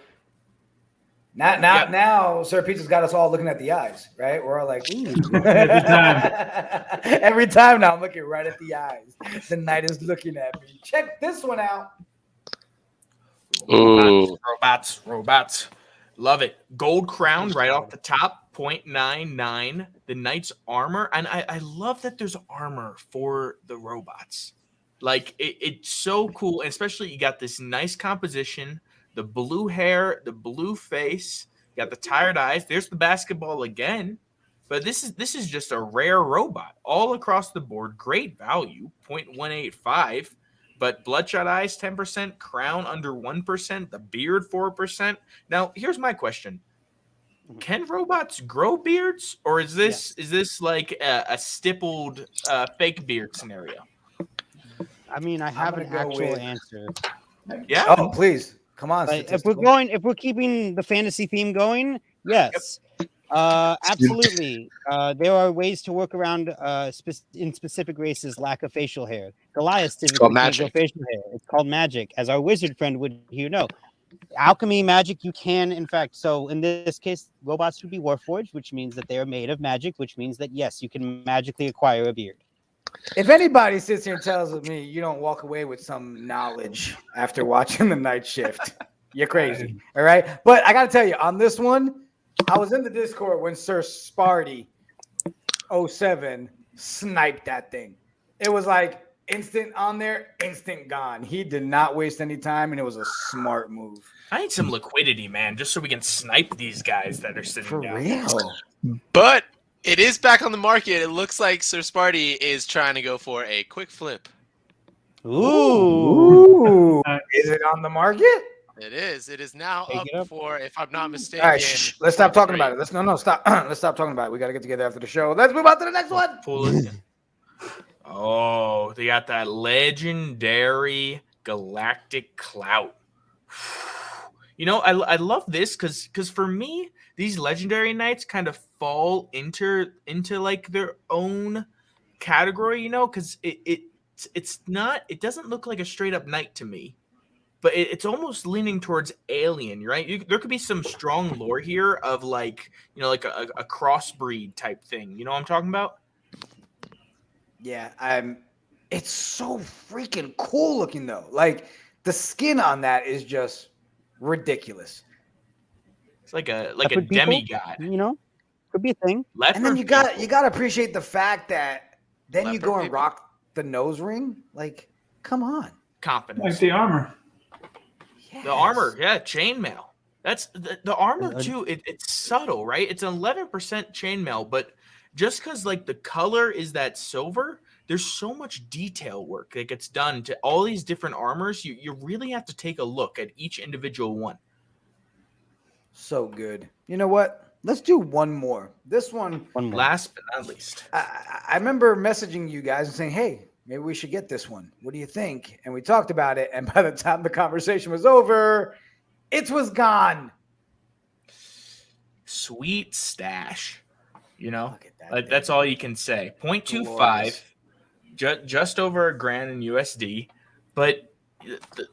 Now Sir Pizza's got us all looking at the eyes, right? We're all like, ooh. Every time now I'm looking right at the eyes. The night is looking at me. Check this one out. Robots. Love it. Gold crown right off the top, 0.99. The knight's armor. And I love that there's armor for the robots. Like, it's so cool. And especially you got this nice composition, the blue hair, the blue face, you got the tired eyes. There's the basketball again. But this is just a rare robot all across the board. Great value, 0.185. But bloodshot eyes, 10%, crown under 1%, the beard, 4%. Now, here's my question. Can robots grow beards? Or is this like a stippled fake beard scenario? I mean, I have an actual answer. Yeah. Oh, please. Come on. If we're keeping the fantasy theme going, yes. Absolutely. There are ways to work around in specific races lack of facial hair. Goliath typically called can't grow magic. facial hair. It's called magic. As our wizard friend would know. Alchemy, magic, you can, in fact. So in this case, robots would be warforged, which means that they are made of magic, which means that, yes, you can magically acquire a beard. If anybody sits here and tells me you don't walk away with some knowledge after watching the night shift, you're crazy. All right. But I got to tell you, on this one, I was in the Discord when Sir Sparty 07 sniped that thing. It was like instant on there, instant gone. He did not waste any time, and it was a smart move. I need some liquidity, man, just so we can snipe these guys that are sitting For down. real. But it is back on the market. It looks like Sir Sparty is trying to go for a quick flip. Ooh. Is it on the market? It is. It is now Take up it up. for, if I'm not mistaken. All right, shh, let's stop talking about it. Let's stop. Let's stop talking about it. We got to get together after the show. Let's move on to the next one. Pull it. Oh, they got that legendary galactic clout. You know, I love this because for me, these legendary knights kind of fall into like their own category, you know, because it doesn't look like a straight up knight to me, but it's almost leaning towards alien, right? There could be some strong lore here of like, you know, like a crossbreed type thing. You know what I'm talking about? Yeah, it's so freaking cool looking though. Like the skin on that is just ridiculous. It's like a Leopard people, demigod. You know, could be a thing. Leopard And then you got to appreciate the fact that then you Leopard go and people? rock the nose ring. Like, come on. confidence. Like the armor. The armor, yeah, chainmail. That's the armor Uh, too. It's subtle, right? It's 11% chainmail, but just because like the color is that silver, there's so much detail work that gets done to all these different armors. You really have to take a look at each individual one. So good. You know what? Let's do one more. This one, One more. Last but not least, I remember messaging you guys and saying, hey, maybe we should get this one. What do you think? And we talked about it. And by the time the conversation was over, it was gone. sweet stash. You know, Look at that. that's all you can say. 0.25, Glorious. just over $1,000 in USD. But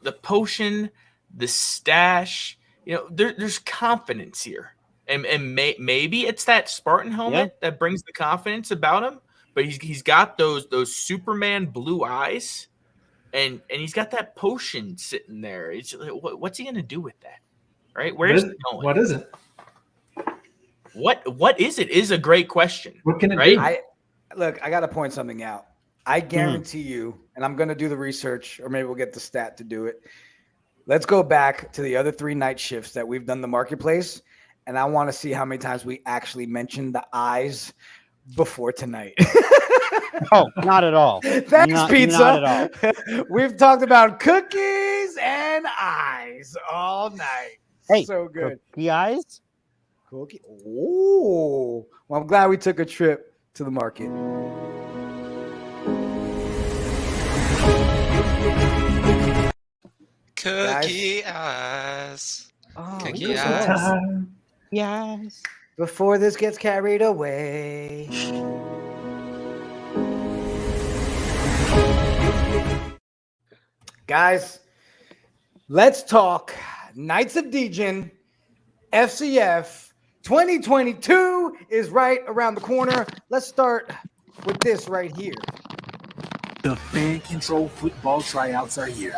the potion, the stash, you know, there's confidence here. And maybe it's that Spartan helmet that brings the confidence about him. But he's got those Superman blue eyes, and he's got that potion sitting there. It's like, what's he gonna do with that? Right? Where's it going? What is it? What is it? Is a great question. What can it Right? do? I got to point something out. I guarantee you, and I'm going to do the research, or maybe we'll get the stat to do it. Let's go back to the other 3 night shifts that we've done the marketplace, and I want to see how many times we actually mentioned the eyes before tonight. Oh, not at all. Thanks, Not pizza. at all. We've talked about cookies and eyes all night. Hey, So good. Cookie eyes? Cookie. Oh, well, I'm glad we took a trip to the market. Cookie eyes. Oh, Cookie look at eyes. that. Time. Yes. Before this gets carried away. Guys, let's talk Knights of Degen FCF 2022 is right around the corner. Let's start with this right here. The fan control football tryouts are here.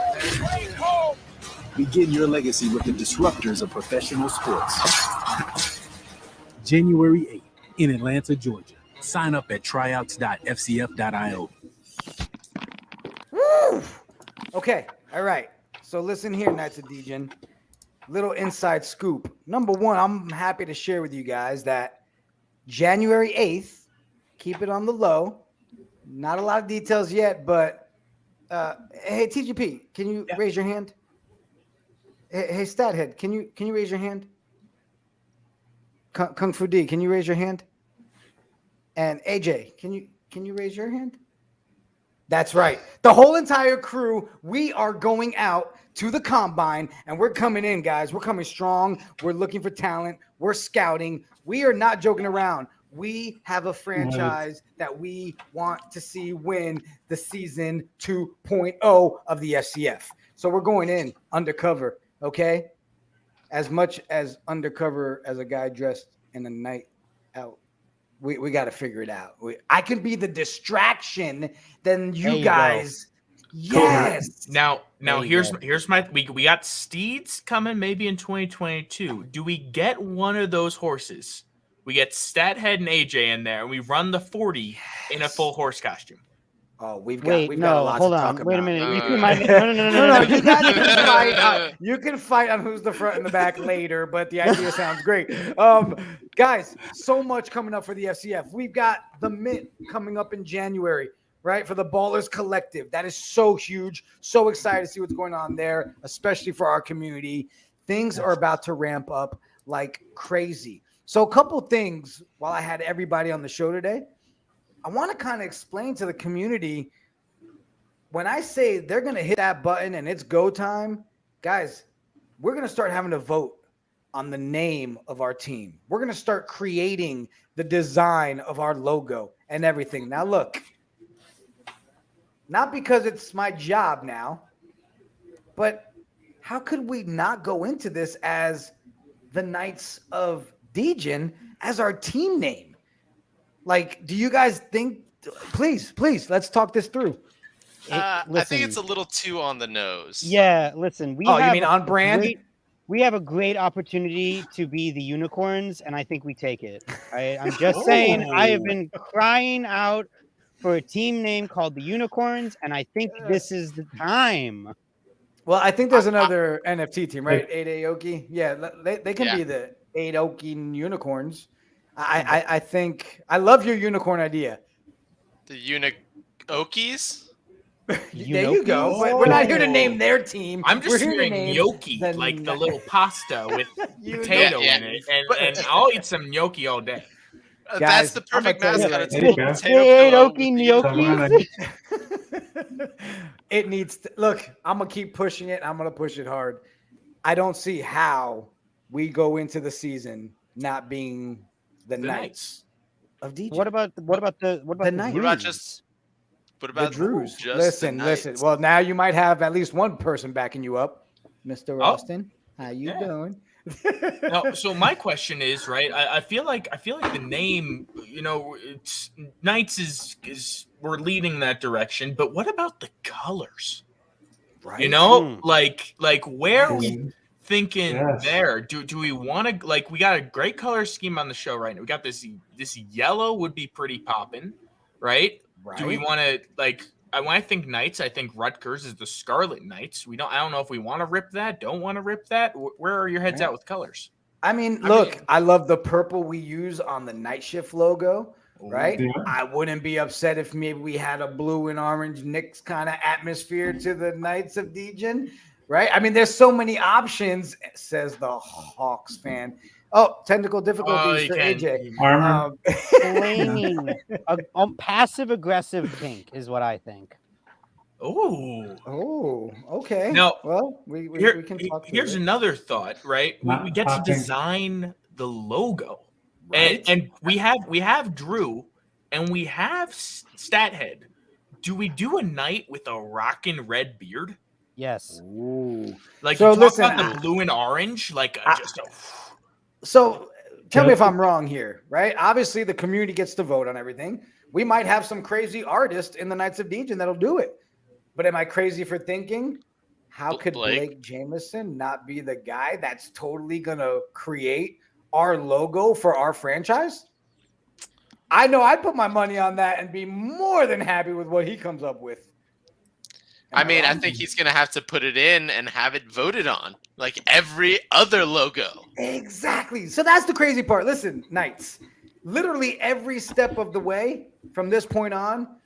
Begin your legacy with the disruptors of professional sports. January 8th in Atlanta, Georgia. Sign up at tryouts.fcf.io. Woo! Okay, all right. So listen here, Knights of Degen. Little inside scoop. Number one, I'm happy to share with you guys that January 8th, keep it on the low. Not a lot of details yet, but hey, TGP, can you raise your hand? Hey, Stathead, can you raise your hand? Kung Fu D, can you raise your hand? And AJ, can you raise your hand? That's right. The whole entire crew, we are going out to the combine, and we're coming in, guys. We're coming strong. We're looking for talent. We're scouting we are not joking around. We have a franchise that we want to see win the season 2.0 of the FCF. So we're going in undercover, okay? As much as undercover as a guy dressed in a night out. We got to figure it out. I can be the distraction, then you guys. Yes. Now here's my we got steeds coming maybe in 2022. Do we get one of those horses? We get Stathead and AJ in there, and we run the 40 in a full horse costume. Oh, we've got a lot hold to on. talk Wait a about. minute. No. You guys can fight. You can fight on who's the front and the back later, but the idea sounds great. Guys, so much coming up for the FCF. We've got the Mint coming up in January, right? For the Ballers Collective. That is so huge. So excited to see what's going on there, especially for our community. Things are about to ramp up like crazy. So a couple things while I had everybody on the show today. I want to kind of explain to the community when I say they're going to hit that button and it's go time, guys, we're going to start having to vote on the name of our team. We're going to start creating the design of our logo and everything. Now, look, not because it's my job now, but how could we not go into this as the Knights of Degen as our team name? Like, do you guys think, please, let's talk this through. I think it's a little too on the nose. Yeah, listen. You mean on brand? We have a great opportunity to be the unicorns, and I think we take it. I'm just saying, I have been crying out for a team name called the Unicorns, and I think this is the time. Well, I think there's another NFT team, right? 8Aoki. Yeah, they can be the 8Aoki Unicorns. I think I love your unicorn idea. The Unikokis? There you go. But we're not here to name their team. I'm just We're hearing gnocchi, like the little pasta with potato in it, and I'll eat some gnocchi all day. That's the perfect mascot. It's It needs to look. I'm gonna keep pushing it. I'm gonna push it hard. I don't see how we go into the season not being the Knights of Degen. What about the Knights? What about the Drews? Just listen. the Well, now you might have at least one person backing you up, Mr. Austin. How you doing? No, so my question is, right? I feel like the name, it's Knights is we're leading that direction, but what about the colors? Right. Like where are we thinking there? Do we want to we got a great color scheme on the show right now. We got this yellow would be pretty poppin', right? Do we want to when I think Knights, I think Rutgers is the Scarlet Knights. I don't know if we want to rip that, don't want to rip that. Where are your heads at with colors? I mean, I love the purple we use on the Night Shift logo, right? Yeah. I wouldn't be upset if maybe we had a blue and orange Knicks kind of atmosphere to the Knights of Degen, right? I mean, there's so many options, says the Hawks fan. Oh, technical difficulties for AJ. Armor. A passive-aggressive pink is what I think. Oh, okay. Now, well, we can talk. Here's another thought, right? We get to design the logo, right? And we have Drew, and we have Stathead. Do we do a knight with a rockin' red beard? Yes. Ooh. So you talk about the blue and orange, So tell me if I'm wrong here, right? Obviously, the community gets to vote on everything. We might have some crazy artist in the Knights of Degen that'll do it. But am I crazy for thinking, how could Blake Jameson not be the guy that's totally going to create our logo for our franchise? I know I'd put my money on that and be more than happy with what he comes up with. I think he's going to have to put it in and have it voted on like every other logo. Exactly. So that's the crazy part. Listen, Knights, literally every step of the way from this point on,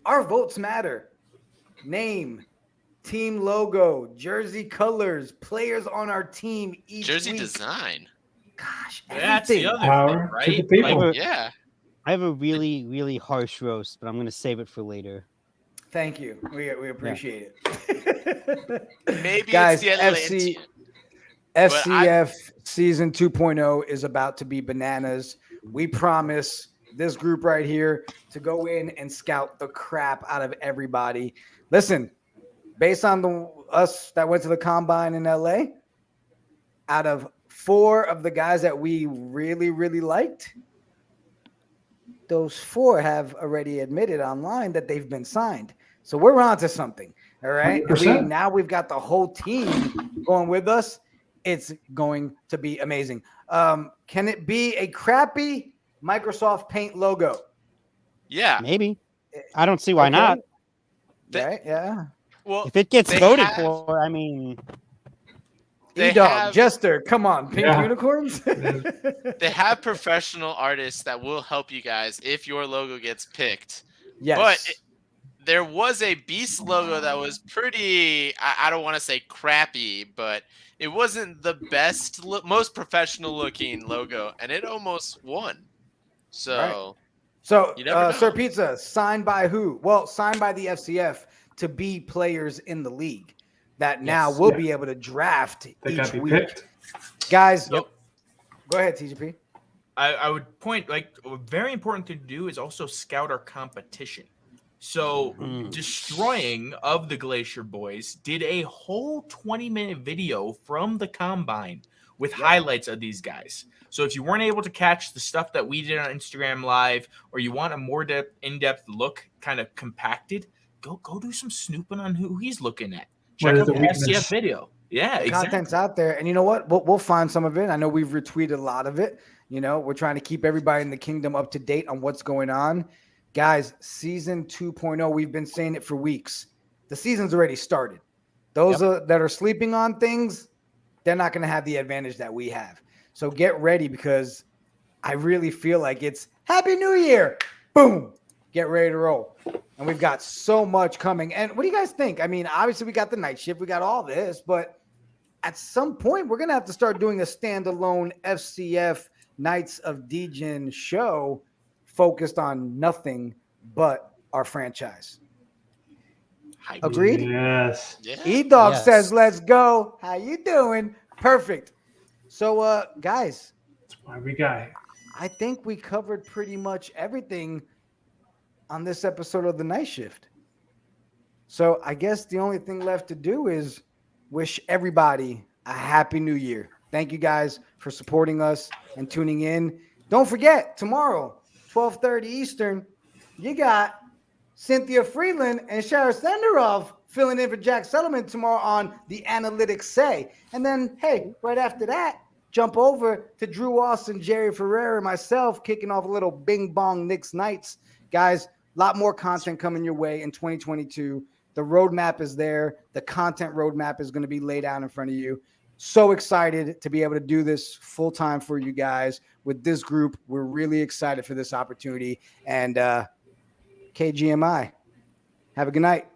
our votes matter. Name, team logo, jersey colors, players on our team each jersey week. Design. Gosh, that's the other power thing, right? To the people. I have a really, really harsh roast, but I'm going to save it for later. Thank you. We appreciate it. Maybe guys, it's the SCF season 2.0 is about to be bananas. We promise this group right here to go in and scout the crap out of everybody. Listen, based on us that went to the combine in LA, out of 4 of the guys that we really, really liked, those 4 have already admitted online that they've been signed. So we're on to something. All right. Now we've got the whole team going with us. It's going to be amazing. Can it be a crappy Microsoft Paint logo? Yeah. Maybe. I don't see why not. Right? Yeah. Well, If it gets voted for, I mean, E-Dog, Jester, come on, pink unicorns. They have professional artists that will help you guys if your logo gets picked. Yes. But there was a Beast logo that was pretty, I don't want to say crappy, but it wasn't the best, most professional looking logo, and it almost won. So, right. So Sir Sir Pizza, signed by who? Well, signed by the FCF to be players in the league that now will be able to draft each week. Picked. Guys, go ahead, TGP. I would point, like, a very important thing to do is also scout our competition. So Destroying of the Glacier Boys did a whole 20-minute video from the combine with highlights of these guys. So if you weren't able to catch the stuff that we did on Instagram Live, or you want a more in-depth look, kind of compacted, go do some snooping on who he's looking at. Check out the FCF video. Yeah, the content's out there. And you know what? We'll find some of it. I know we've retweeted a lot of it. You know, we're trying to keep everybody in the kingdom up to date on what's going on. Guys, season 2.0, we've been saying it for weeks. The season's already started. Those that are sleeping on things, they're not going to have the advantage that we have. So get ready, because I really feel like it's Happy New Year. Boom. Get ready to roll. And we've got so much coming. And what do you guys think? I mean, obviously we got the night shift. We got all this. But at some point, we're going to have to start doing a standalone FCF Knights of Degen show focused on nothing but our franchise. Agreed? Yes. E-Dog says, let's go. How you doing? Perfect. So, guys. That's why we got it. I think we covered pretty much everything on this episode of The Night Shift. So I guess the only thing left to do is wish everybody a Happy New Year. Thank you guys for supporting us and tuning in. Don't forget, tomorrow, 12:30 Eastern, you got Cynthia Freeland and Shara Senderov filling in for Jack Settlement tomorrow on The Analytics Say. And then, hey, right after that, jump over to Drew Austin, Jerry Ferrer, and myself, kicking off a little Bing Bong Knicks Nights. Guys, a lot more content coming your way in 2022. The roadmap is there. The content roadmap is going to be laid out in front of you. So excited to be able to do this full time for you guys with this group. We're really excited for this opportunity. And KGMI, have a good night.